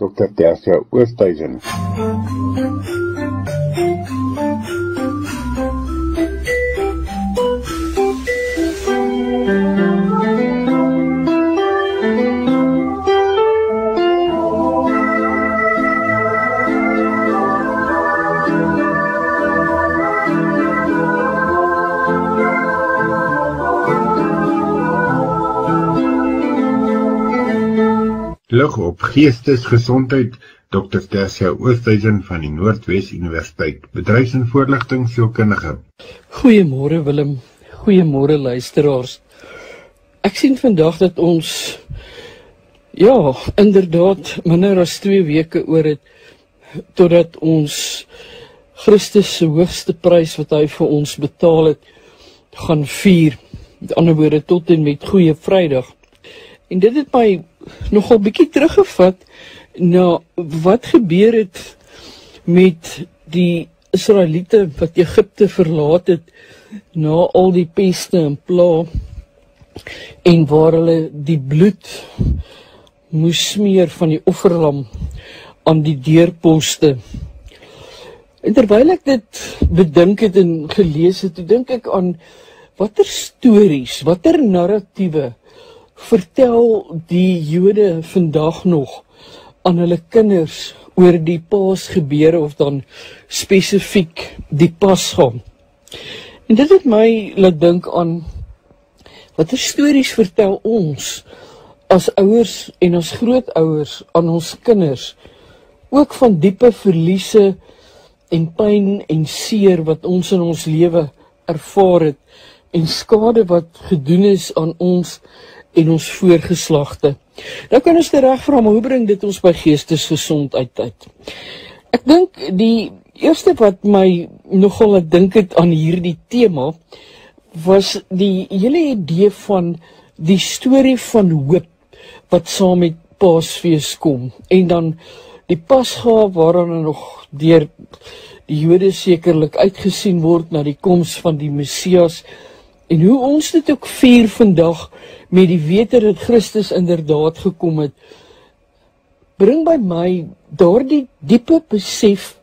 Dr. Tersia Oosthuizen. Lig op geestesgesondheid, Dr. Tersia Oosthuizen van die Noordwes Universiteit, bedryfs- en voorligtingsielkundige. Goeiemôre Willem, goeiemôre luisteraars. Ek sien vandag dat ons, inderdaad, minder as 2 weke oor het, totdat ons Christus se hoogste prys wat hy vir ons betaal het, gaan vier. Met ander woorde, tot en met Goeie Vrydag. En dit het my nogal bietjie teruggevat na wat gebeur het met die Israeliete wat Egipte verlaat het na al die peste en pla en waar hulle die bloed moes smeer van die offerlam aan die deurposte. En terwyl ek dit bedink het en gelees het, dink ek aan watter stories, watter narratiewe vertel die Jode vandag nog aan hulle kinders oor die Paasgebeure of dan spesifiek die Pasga. En dit het my laat dink aan watter stories vertel ons as ouers en as grootouers aan ons kinders, ook van diepe verliese en pyn en seer wat ons in ons lewe ervaar het en skade wat gedoen is aan ons en ons voorgeslagte. Nou kan ons terug vra, maar hoe bring dit ons by geestesgesondheid uit? Ek dink die eerste wat my nogal laat dink het aan hierdie tema, was die hele idee van die storie van hoop, wat saam met Paasfees kom, en dan die Pasga, waaraan nog deur die Jode sekerlik uitgesien word na die koms van die Messias, en hoe ons dit ook vier vandag met die wete dat Christus inderdaad gekom het, bring by my daardie diepe besef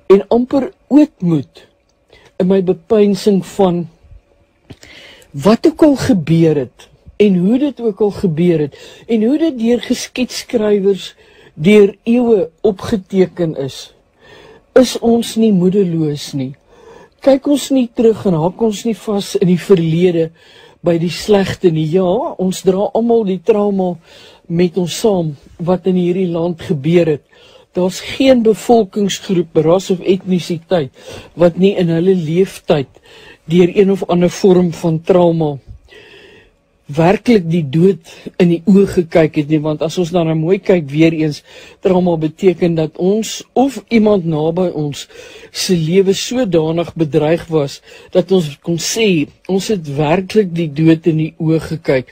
en amper ootmoed in my bepeinsing van wat ook al gebeur het, en hoe dit ook al gebeur het, en hoe dit deur geskietskrywers deur eeue opgeteken is ons nie moedeloos nie. Kyk ons nie terug en hak ons nie vas in die verlede by die slegte nie. Ja, ons dra almal die trauma met ons saam wat in hierdie land gebeur het. Daar's geen bevolkingsgroep, ras of etnisiteit wat nie in hulle leeftyd deur een of ander vorm van trauma werklik die dood in die oë gekyk het nie, want as ons dan mooi kyk weer eens, trauma beteken dat ons of iemand naby ons se lewe sodanig bedreig was, dat ons kon sê, ons het werklik die dood in die oë gekyk,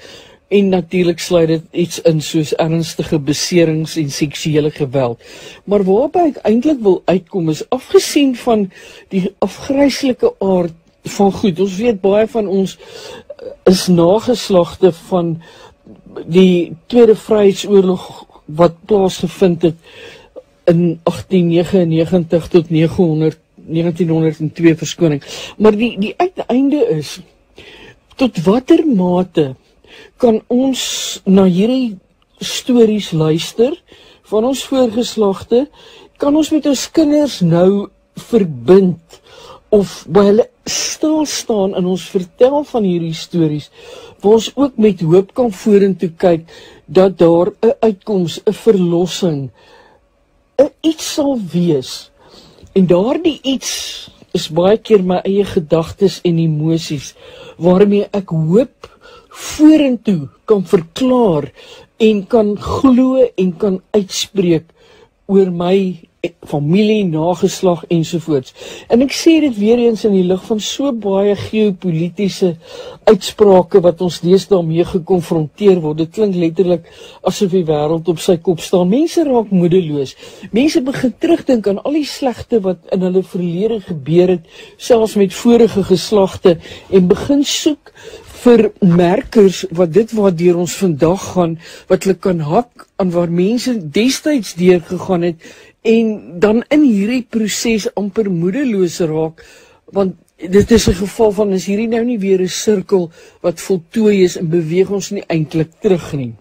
en natuurlik sluit dit iets in soos ernstige beserings en seksuele geweld. Maar waarby ek eintlik wil uitkom is, afgesien van die afgryslike aard van goed, ons weet baie van ons is nageslagte van die Tweede Vryheidsoorlog wat plaasgevind het in 1899 tot 1902 verskoning. Maar die uiteinde is, tot watter mate kan ons na hierdie stories luister van ons voorgeslagte, kan ons met ons kinders nou verbind of by hulle stil staan en ons vertel van hierdie stories, waar ons ook met hoop kan vorentoe kyk, dat daar 'n uitkoms, 'n verlossing, 'n iets sal wees. En daardie iets is baie keer my eie gedagtes en emosies, waarmee ek hoop vorentoe kan verklaar en kan glo en kan uitspreek oor my familie, nageslag ensovoorts. En ek sê dit weer eens in die lig van so baie geopolitiese uitsprake wat ons deesdae mee gekonfronteer word. Dit klink letterlik asof die wêreld op sy kop staan. Mense raak moedeloos. Mense begin terugdink aan al die slegte wat in hulle verlede gebeur het, selfs met vorige geslagte, en begin soek vir merkers wat dit waardeur ons vandag gaan, wat hulle kan hak aan waar mense destyds deurgegaan het en dan in hierdie proses amper moedeloos raak, want dit is 'n geval van is hierdie nou nie weer 'n sirkel wat voltooi is en beweeg ons nie eintlik terug nie.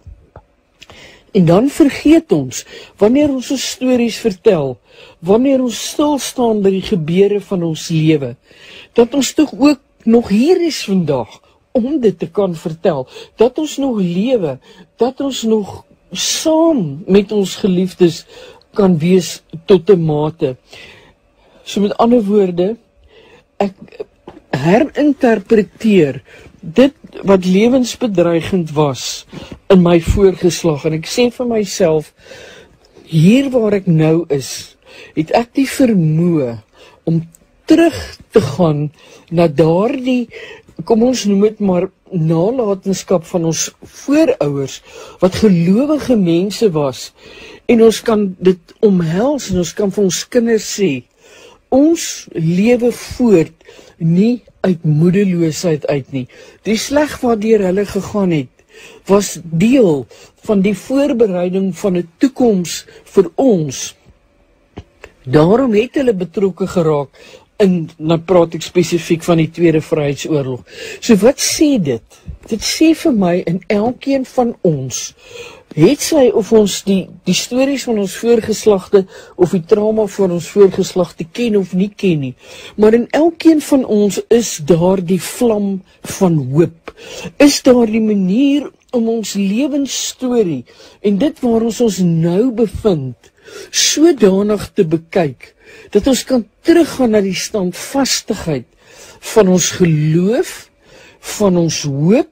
En dan vergeet ons, wanneer ons ons stories vertel, wanneer ons stil staan by die gebeure van ons lewe, dat ons tog ook nog hier is vandag, om dit te kan vertel, dat ons nog lewe, dat ons nog saam met ons geliefdes kan wees tot 'n mate. So met ander woorde, ek herinterpreteer dit wat lewensbedreigend was in my voorgeslag, en ek sê vir myself, hier waar ek nou is, het ek die vermoë om terug te gaan na daardie, kom ons noem dit maar, nalatenskap van ons voorouers, wat gelowige mense was, en ons kan dit omhels, en ons kan vir ons kinders sê, ons lewe voort, nie uit moedeloosheid uit nie. Die sleg waardeur hulle gegaan het, was deel van die voorbereiding van 'n toekoms vir ons. Daarom het hulle betrokke geraak in, nou praat ek spesifiek van die Tweede Vryheidsoorlog. So wat sê dit? Dit sê vir my, in elkeen van ons, het sy of ons die stories van ons voorgeslagte of die trauma van ons voorgeslagte ken of nie ken nie, maar in elkeen van ons is daar die vlam van hoop, is daar die manier om ons lewensstorie en dit waar ons nou bevind, sodanig te bekyk, dat ons kan teruggaan na die standvastigheid van ons geloof, van ons hoop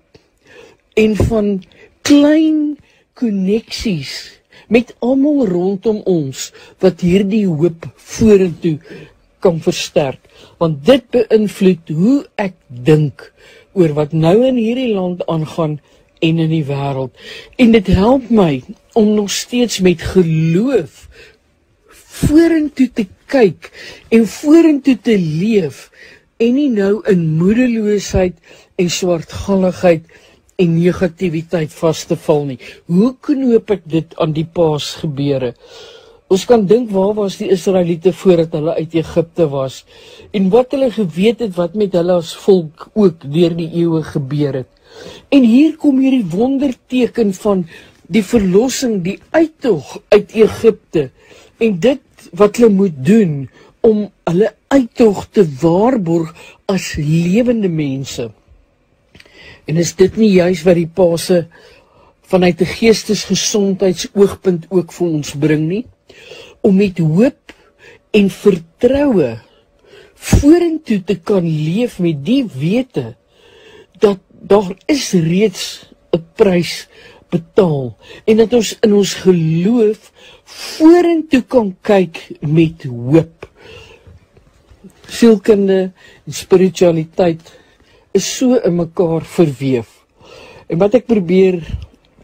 en van klein koneksies met almal rondom ons wat hierdie hoop vorentoe kan versterk, want dit beïnvloed hoe ek dink oor wat nou in hierdie land aangaan en in die wêreld, en dit help my om nog steeds met geloof vorentoe te kyk en vorentoe te leef en nie nou in moedeloosheid en swartgalligheid en negativiteit vas te val nie. Hoe knoop ek dit aan die Paasgebeure? Ons kan dink, waar was die Israeliete voordat hulle uit Egipte was? En wat hulle geweet het, wat met hulle as volk ook deur die eeue gebeur het. En hier kom hierdie wonderteken van die verlossing, die uittog uit Egipte. En dit wat hulle moet doen, om hulle uittog te waarborg as lewende mense. En is dit nie juist wat die Paase vanuit 'n geestesgesondheidsoogpunt ook vir ons bring nie? Om met hoop en vertroue vorentoe te kan leef met die wete dat daar is reeds 'n prys betaal en dat ons in ons geloof vorentoe kan kyk met hoop. Sielkunde en spiritualiteit is so in mekaar verweef. En wat ek probeer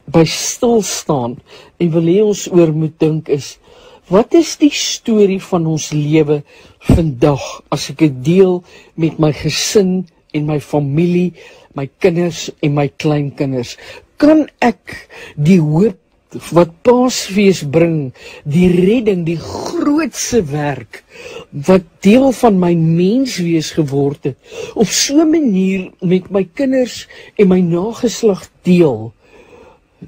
by stil staan en wil hê ons oor moet dink is, wat is die storie van ons lewe vandag as ek dit deel met my gesin en my familie, my kinders en my kleinkinders? Kan ek die hoop wat Paasfees bring, die redding, die grootse werk, wat deel van my menswees geword het, op so 'n manier met my kinders en my nageslag deel,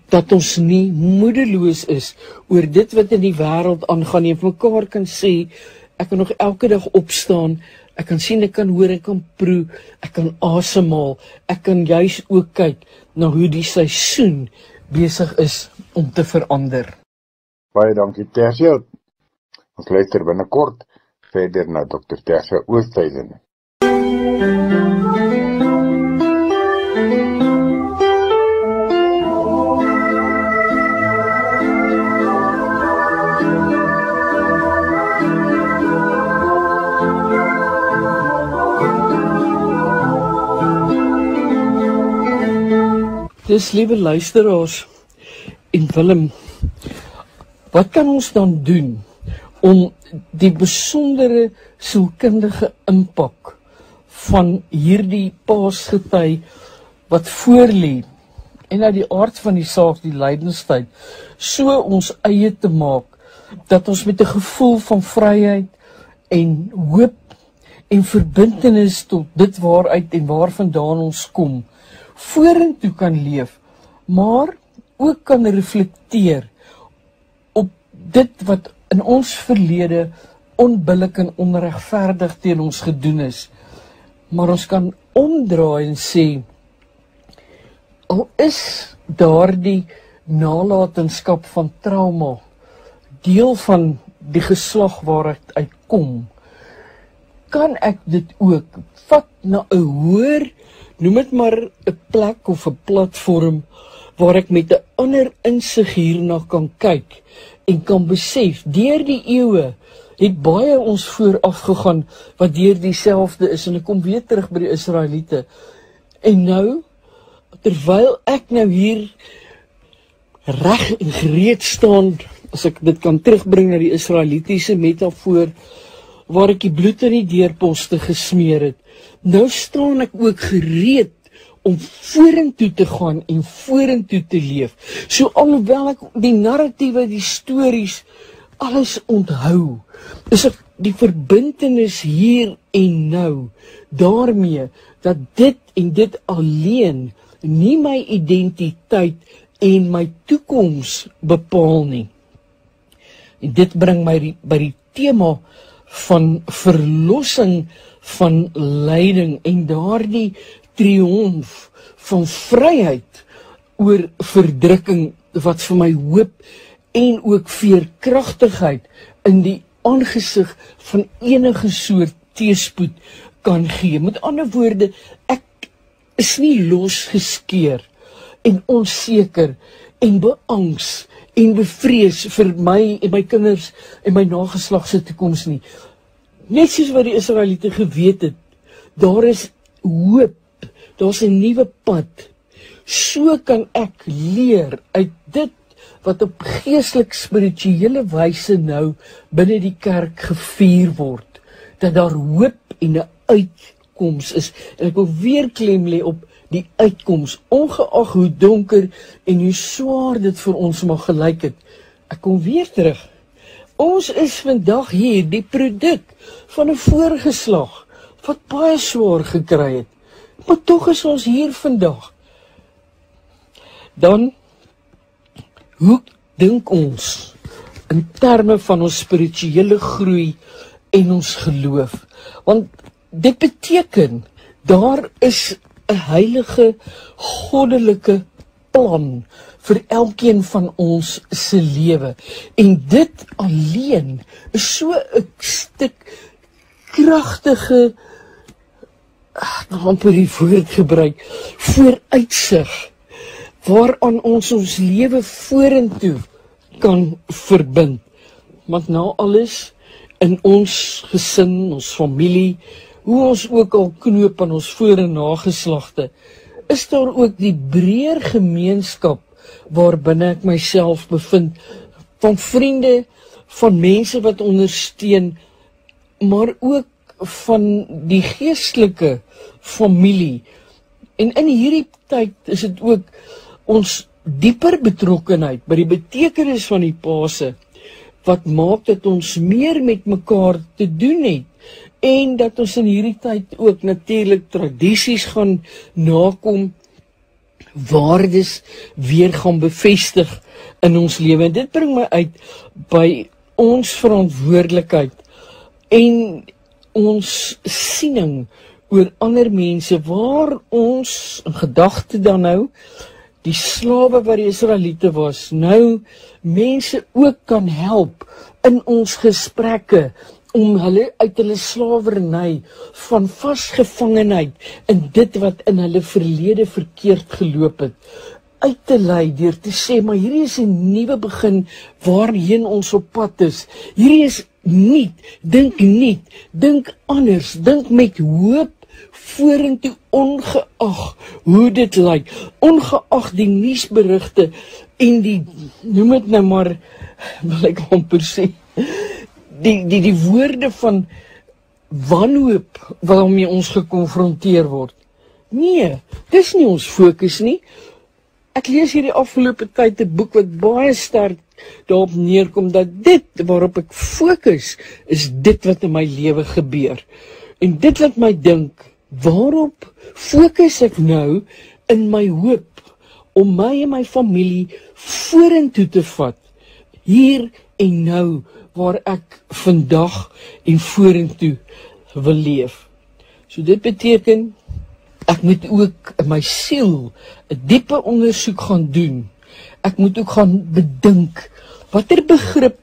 dat ons nie moedeloos is oor dit wat in die wêreld aangaan nie, en vir mekaar kan sê, ek kan nog elke dag opstaan, ek kan sien, ek kan hoor, ek kan proe, ek kan asemhaal, ek kan juis ook kyk na hoe die seisoen besig is om te verander. Baie dankie, Tersia. Ons luister binnekort verder na Dr. Tersia Oosthuizen. Dus liewe luisteraars en Willem, wat kan ons dan doen om die besondere sielkundige impak van hierdie Paasgety wat voorlê en uit die aard van die saak, die lydenstyd, so ons eie te maak, dat ons met 'n gevoel van vryheid en hoop en verbintenis tot dit waaruit en waarvandaan ons kom, vorentoe kan leef, maar ook kan reflekteer op dit wat in ons verlede onbillik en onregverdig teen ons gedoen is. Maar ons kan omdraai en sê, al is daardie nalatenskap van trauma deel van die geslag waaruit uitkom, kan ek dit ook vat na 'n hoër, noem dit maar 'n plek of 'n platform, waar ek met 'n ander insig hierna kan kyk en kan besef, deur die eeue het baie ons vooraf gegaan wat deur dieselfde is, en ek kom weer terug by die Israeliete. En nou, terwyl ek nou hier reg en gereed staan, as ek dit kan terugbring na die Israelitiese metafoor, waar ek die bloed in die deurposte gesmeer het, nou staan ek ook gereed om vorentoe te gaan en vorentoe te leef. So alhoewel ek die narratiewe, die stories, alles onthou, is ek die verbintenis hier en nou, daarmee, dat dit en dit alleen nie my identiteit en my toekoms bepaal nie. En dit bring my by die tema van verlossing van lyding en daardie triomf van vryheid oor verdrukking wat vir my hoop en ook veerkragtigheid in die aangesig van enige soort teëspoed kan gee. Met ander woorde, ek is nie losgeskeer en onseker en beangs en bevrees vir my en my kinders en my nageslag se toekoms nie. Net soos wat die Israeliete geweet het, daar is hoop, daar's 'n nuwe pad. So kan ek leer uit dit wat op geestelik spirituele wyse nou binne die kerk gevier word, dat daar hoop en 'n uitkoms is. En ek wil weer klem lê op die uitkoms, ongeag hoe donker en hoe swaar dit vir ons mag gelyk het. Ek kom weer terug. Ons is vandag hier die produk van 'n voorgeslag wat baie swaar gekry het. Maar tog is ons hier vandag. Dan, hoe dink ons in terme van ons spirituele groei en ons geloof? Want dit beteken, daar is 'n heilige, goddelike plan vir elkeen van ons se lewe. En dit alleen is so 'n stuk kragtige, amper die woord gebruik, vooruitsig, waaraan ons lewe vorentoe kan verbind. Want na alles, in ons gesin, ons familie, hoe ons ook al knoop aan ons voor- en nageslagte, is daar ook die breër gemeenskap waarbinne ek myself bevind, van vriende, van mense wat ondersteun, maar ook van die geestelike familie. En in hierdie tyd is dit ook ons dieper betrokkenheid by die betekenis van die Paase, wat maak dat ons meer met mekaar te doen het, en dat ons in hierdie tyd ook natuurlik tradisies gaan nakom, waardes weer gaan bevestig in ons lewe. En dit bring my uit by ons verantwoordelikheid en ons siening oor ander mense, waar ons in gedagte dan nou, die slawe wat die Israeliete was, nou mense ook kan help in ons gesprekke, om hulle uit hulle slawerny van vasgevangenheid in dit wat in hulle verlede verkeerd geloop het, uit te lei deur te sê, maar hierdie is 'n nuwe begin waarheen ons op pad is. Hierdie is nuut, dink anders, dink met hoop vorentoe, ongeag hoe dit lyk, ongeag die nuusberigte en die, noem dit nou maar, wil ek amper sê, die woorde van wanhoop waarmee ons gekonfronteer word. Nee, dis nie ons fokus nie. Ek lees hierdie afgelope tyd 'n boek wat baie sterk daarop neerkom dat dit waarop ek fokus, is dit wat in my lewe gebeur. En dit laat my dink, waarop fokus ek nou in my hoop om my en my familie vorentoe te vat, hier en nou, waar ek vandag en vorentoe wil leef. So dit beteken, ek moet ook in my siel 'n diepe ondersoek gaan doen. Ek moet ook gaan bedink, watter begrip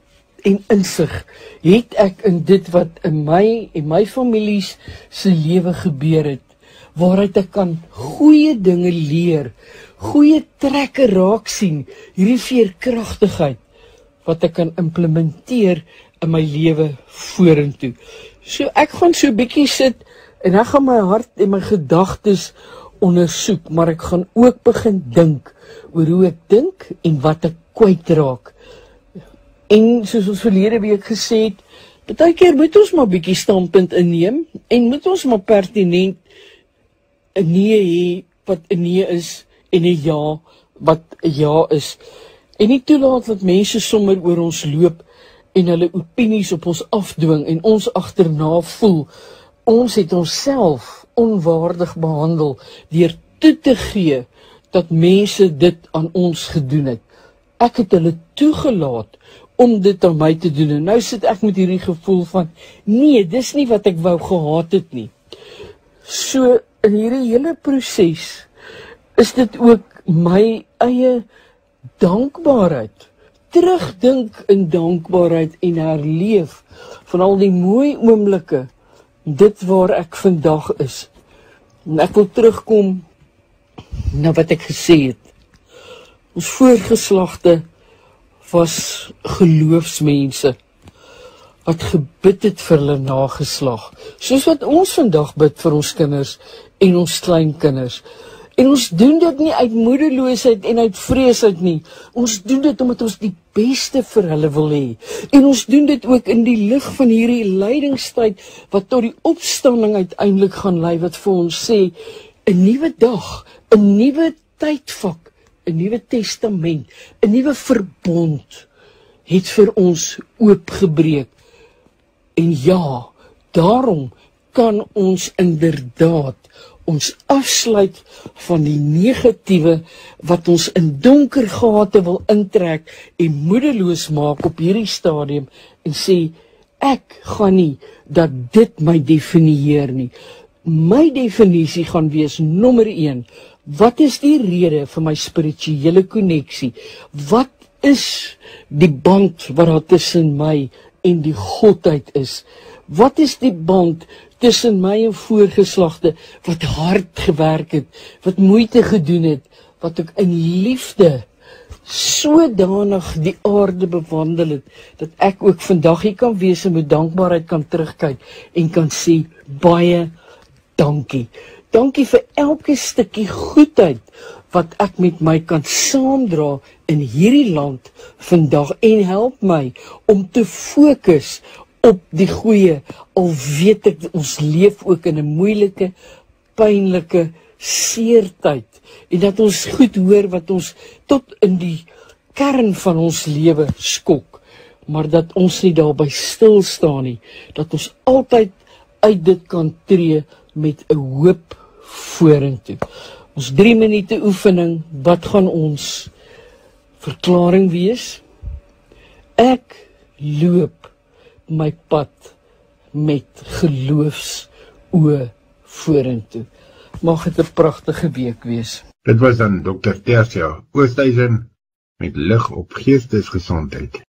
en insig het ek in dit wat in my en my families se lewe gebeur het, waaruit ek kan goeie dinge leer, goeie trekke raak sien, hierdie veerkragtigheid, wat ek kan implementeer in my lewe vorentoe. So ek gaan so 'n bietjie sit, en ek gaan my hart en my gedagtes ondersoek, maar ek gaan ook begin dink oor hoe ek dink en wat ek kwytraak. En soos ons verlede week gesê het, baie keer moet ons maar bietjie standpunt inneem en moet ons maar pertinent 'n nee hê wat 'n nee is en 'n ja wat 'n ja is. En nie toelaat dat mense sommer oor ons loop en hulle opinies op ons afdwing en ons agterna voel. Ons het onsself onwaardig behandel deur toe te gee dat mense dit aan ons gedoen het. Ek het hulle toegelaat om dit aan my te doen. En nou sit ek met hierdie gevoel van, nee, dis nie wat ek wou gehad het nie. So, in hierdie hele proses, is dit ook my eie dankbaarheid. Terugdink in dankbaarheid en herleef van al die mooi oomblikke, dit waar ek vandag is. En ek wil terugkom na wat ek gesê het. Ons voorgeslagte was geloofsmense wat gebid het vir hulle nageslag, soos wat ons vandag bid vir ons kinders en ons kleinkinders. En ons doen dit nie uit moedeloosheid en uit vrees uit nie. Ons doen dit omdat ons die beste vir hulle wil hê. En ons doen dit ook in die lig van hierdie lydingstyd wat tot die opstanding uiteindelik gaan lei, wat vir ons sê, 'n nuwe dag, 'n nuwe tydvak, 'n nuwe testament, 'n nuwe verbond het vir ons oopgebreek. En ja, daarom kan ons inderdaad ons afsluit van die negatiewe wat ons in donker gate wil intrek en moedeloos maak op hierdie stadium en sê, ek gaan nie dat dit my definieer nie. My definisie gaan wees, nommer 1, wat is die rede vir my spirituele koneksie? Wat is die band wat daar tussen my en die Godheid is? Wat is die band tussen my en voorgeslagte wat hard gewerk het, wat moeite gedoen het, wat ook in liefde sodanig die aarde bewandel het, dat ek ook vandag hier kan wees en met dankbaarheid kan terugkyk en kan sê, baie dankie. Dankie vir elke stukkie goedheid wat ek met my kan saamdra in hierdie land vandag en help my om te fokus op die goeie, al weet ek, ons leef ook in 'n moeilike, pynlike, seertyd, en dat ons goed hoor wat ons tot in die kern van ons lewe skok, maar dat ons nie daarby stil staan nie, dat ons altyd uit dit kan tree met 'n hoop vorentoe. Ons 3 minute oefening, wat gaan ons verklaring wees? Ek loop my pad met geloofsoë vorentoe. Mag dit 'n pragtige week wees. Dit was dan Dr. Tersia Oosthuizen met lig op geestesgesondheid.